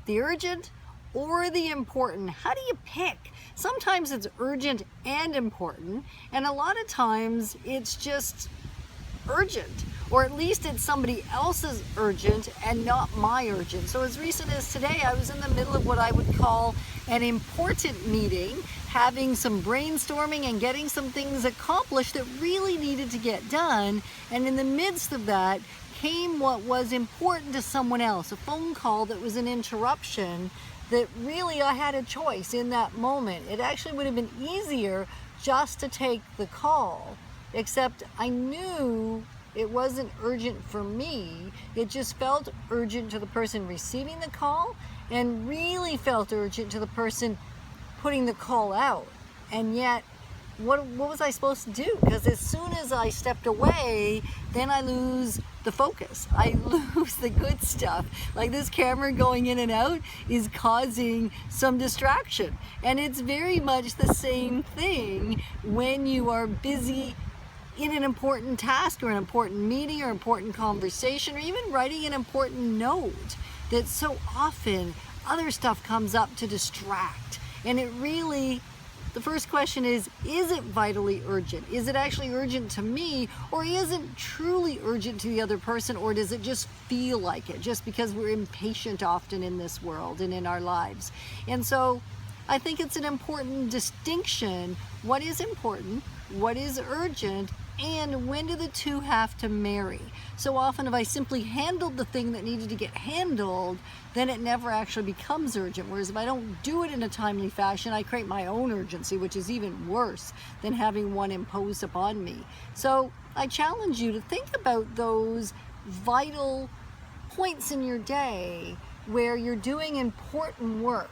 The urgent or the important? How do you pick? Sometimes it's urgent and important, and a lot of times it's just urgent, or at least it's somebody else's urgent and not my urgent. So as recent as today, I was in the middle of what I would call an important meeting, having some brainstorming and getting some things accomplished that really needed to get done. And in the midst of that came what was important to someone else, a phone call that was an interruption that really I had a choice in that moment. It actually would have been easier just to take the call, except I knew it wasn't urgent for me. It just felt urgent to the person receiving the call and really felt urgent to the person putting the call out. And yet, what was I supposed to do? Because as soon as I stepped away, then I lose the focus. I lose the good stuff. Like this camera going in and out is causing some distraction. And it's very much the same thing when you are busy in an important task or an important meeting or important conversation, or even writing an important note, that so often other stuff comes up to distract. And it really, the first question is it vitally urgent? Is it actually urgent to me, or is it truly urgent to the other person, or does it just feel like it, just because we're impatient often in this world and in our lives? And so I think it's an important distinction. What is important? What is urgent? And when do the two have to marry? So often if I simply handled the thing that needed to get handled, then it never actually becomes urgent. Whereas if I don't do it in a timely fashion, I create my own urgency, which is even worse than having one imposed upon me. So I challenge you to think about those vital points in your day where you're doing important work,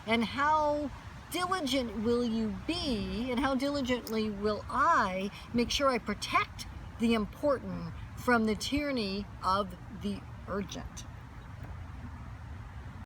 and how diligent will you be, and how diligently will I make sure I protect the important from the tyranny of the urgent.